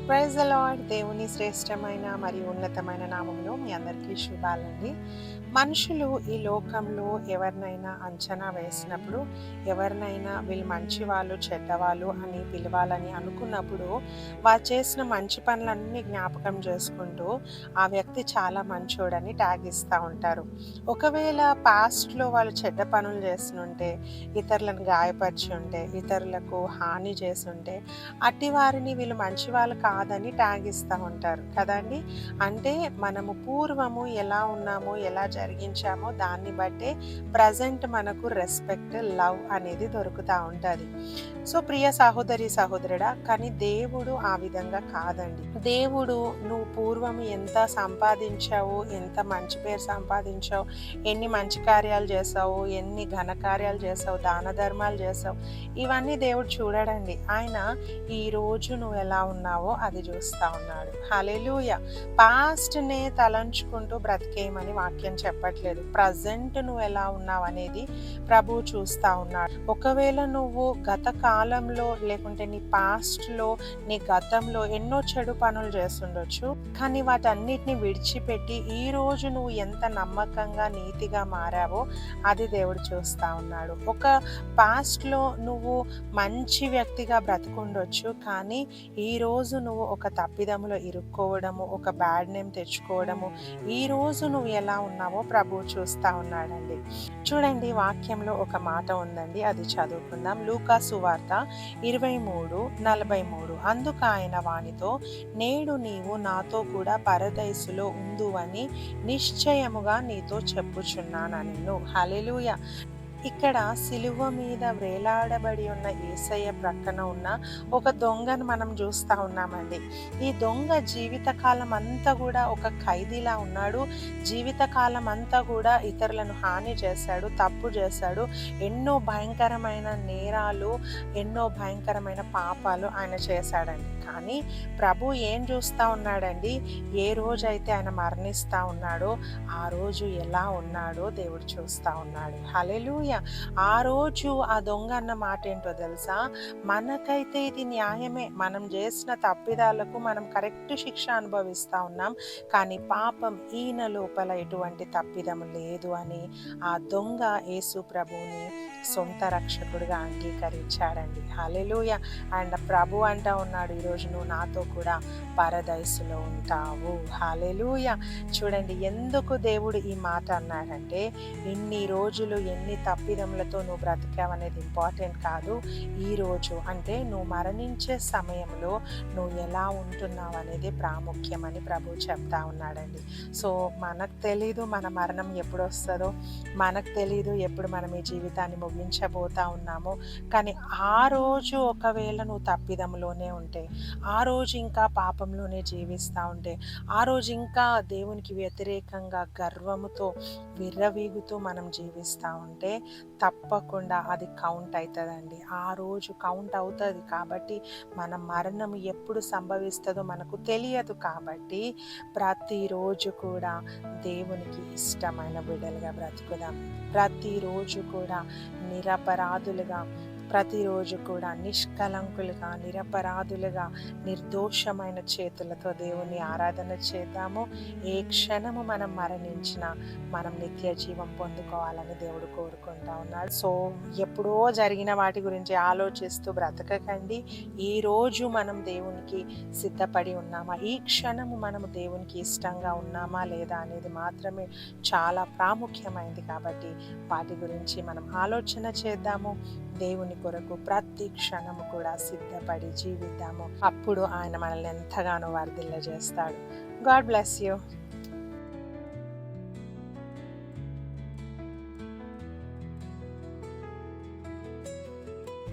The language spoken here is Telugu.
Praise the lord. దేవుని శ్రేష్టమైన మరియు ఉన్నతమైన నామములో మీ అందరికీ శుభాలండి. మనుషులు ఈ లోకంలో ఎవరినైనా అంచనా వేసినప్పుడు, ఎవరినైనా వీళ్ళు మంచివాళ్ళు, చెడ్డవాళ్ళు అని పిలవాలని అనుకున్నప్పుడు, వారు చేసిన మంచి పనులన్నీ జ్ఞాపకం చేసుకుంటూ, ఆ వ్యక్తి చాలా మంచోడని ట్యాగ్ ఇస్తా ఉంటారు. ఒకవేళ పాస్ట్‌లో వాళ్ళు చెడ్డ పనులు చేస్తుంటే, ఇతరులను గాయపరిచి ఉంటే, ఇతరులకు హాని చేసుంటే, అట్టి వారిని వీళ్ళు మంచివాళ్ళు కాదని ట్యాగ్ ఇస్తా ఉంటారు కదండీ! అంటే మనము పూర్వము ఎలా ఉన్నామో, ఎలా జరిగించామో దాన్ని బట్టే ప్రెజెంట్ మనకు రెస్పెక్ట్, లవ్ అనేది దొరుకుతా ఉంటది. సో, ప్రియ సహోదరి, సహోదరుడా, కానీ దేవుడు ఆ విధంగా కాదండి. దేవుడు నువ్వు పూర్వం ఎంత సంపాదించావు, ఎంత మంచి పేరు సంపాదించావు, ఎన్ని మంచి కార్యాలు చేశావు, ఎన్ని ఘన కార్యాలు చేశావు, దాన ధర్మాలు చేశావు, ఇవన్నీ దేవుడు చూడడండి. ఆయన ఈరోజు నువ్వు ఎలా ఉన్నావో అది చూస్తా ఉన్నాడు. హల్లెలూయా! పాస్ట్‌నే తలంచుకుంటూ బ్రతికేయమని వాక్యం చెప్పట్లేదు. ప్రజెంట్ నువ్వు ఎలా ఉన్నావనేది ప్రభువు చూస్తా ఉన్నాడు. ఒకవేళ నువ్వు గత కాలంలో లేకుంటే నీ పాస్ట్‌లో, నీ గతంలో ఎన్నో చెడు పనులు చేసుండొచ్చు. కానీ వాటన్నిటిని విడిచిపెట్టి ఈరోజు నువ్వు ఎంత నమ్మకంగా, నీతిగా మారావో అది దేవుడు చూస్తా ఉన్నాడు. ఒక పాస్ట్‌లో నువ్వు మంచి వ్యక్తిగా బ్రతికుండొచ్చు. కానీ ఈరోజు నువ్వు ఒక తప్పిదములో ఇరుక్కోవడము, ఒక బ్యాడ్ నేమ్ తెచ్చుకోవడము, ఈరోజు నువ్వు ఎలా ఉన్నావో ప్రభువు చూస్తా ఉన్నాడండి. చూడండి, వాక్యంలో ఒక మాట ఉందండి, అది చదువుకుందాం. లూకా సువార్త 23:43. అందుకాయన వానితో, నేడు నీవు నాతో కూడా పరదైసులో ఉందువని నిశ్చయముగా నీతో చెప్పుచున్నానెను. హల్లెలూయా! ఇక్కడ సిలువ మీద వేలాడబడి ఉన్న యేసయ్య ప్రక్కన ఉన్న ఒక దొంగను మనం చూస్తా ఉన్నామండి. ఈ దొంగ జీవితకాలం అంతా కూడా ఒక ఖైదీలా ఉన్నాడు. జీవితకాలం అంతా కూడా ఇతరులను హాని చేశాడు, తప్పు చేశాడు. ఎన్నో భయంకరమైన నేరాలు, ఎన్నో భయంకరమైన పాపాలు ఆయన చేశాడండి. కానీ ప్రభు ఏం చూస్తా ఉన్నాడండి? ఏ రోజైతే ఆయన మరణిస్తా ఉన్నాడో ఆ రోజు ఎలా ఉన్నాడో దేవుడు చూస్తా ఉన్నాడు. హల్లెలూయా! ఆ రోజు ఆ దొంగ అన్న మాట ఏంటో తెలుసా? మనకైతే ఇది న్యాయమే, మనం చేసిన తప్పిదాలకు మనం కరెక్ట్ శిక్ష అనుభవిస్తా ఉన్నాం. కానీ పాపం ఈయన లోపల ఎటువంటి తప్పిదం లేదు అని ఆ దొంగ యేసు ప్రభువుని సొంత రక్షకుడిగా అంగీకరించాడండి. హల్లెలూయా! అండ్ ప్రభు అంటా ఉన్నాడు, ఈరోజు నువ్వు నాతో కూడా పరదైసులో ఉంటావు. హల్లెలూయా! చూడండి, ఎందుకు దేవుడు ఈ మాట అన్నాడంటే, ఇన్ని రోజులు ఎన్ని తప్పిదములతో నువ్వు బ్రతికావనేది ఇంపార్టెంట్ కాదు. ఈరోజు అంటే నువ్వు మరణించే సమయంలో నువ్వు ఎలా ఉంటున్నావు అనేది ప్రాముఖ్యమని ప్రభు చెప్తా ఉన్నాడండి. సో, మనకు తెలీదు మన మరణం ఎప్పుడు వస్తుందో, మనకు తెలీదు ఎప్పుడు మనం ఈ జీవితాన్ని ముగించబోతా ఉన్నామో. కానీ ఆ రోజు ఒకవేళ నువ్వు తప్పిదంలోనే ఉంటే, ఆ రోజు ఇంకా పాపంలోనే జీవిస్తూ ఉంటే, ఆ రోజు ఇంకా దేవునికి వ్యతిరేకంగా గర్వముతో విర్రవీగుతూ మనం జీవిస్తూ ఉంటే తప్పకుండా అది కౌంట్ అవుతుందండి. ఆ రోజు కౌంట్ అవుతుంది. కాబట్టి మన మరణం ఎప్పుడు సంభవిస్తుందో మనకు తెలియదు. కాబట్టి ప్రతిరోజు కూడా దేవునికి ఇష్టమైన బిడ్డలుగా బ్రతుకుదాం. ప్రతిరోజు కూడా నిరపరాధులుగా, ప్రతిరోజు కూడా నిష్కలంకులుగా, నిరపరాధులుగా, నిర్దోషమైన చేతులతో దేవుని ఆరాధన చేద్దాము. ఏ క్షణము మనం మరణించినా మనం నిత్య జీవం పొందుకోవాలని దేవుడు కోరుకుంటా ఉన్నాడు. సో, ఎప్పుడో జరిగిన వాటి గురించి ఆలోచిస్తూ బ్రతకకండి. ఈరోజు మనం దేవునికి సిద్ధపడి ఉన్నామా, ఈ క్షణము మనము దేవునికి ఇష్టంగా ఉన్నామా లేదా అనేది మాత్రమే చాలా ప్రాముఖ్యమైనది. కాబట్టి వాటి గురించి మనం ఆలోచన చేద్దాము. దేవుని కొరకు ప్రతి క్షణము కూడా సిద్ధపడి జీవిద్దాము. అప్పుడు ఆయన మనల్ని ఎంతగానో వర్ధిల్ల చేస్తాడు. God bless you.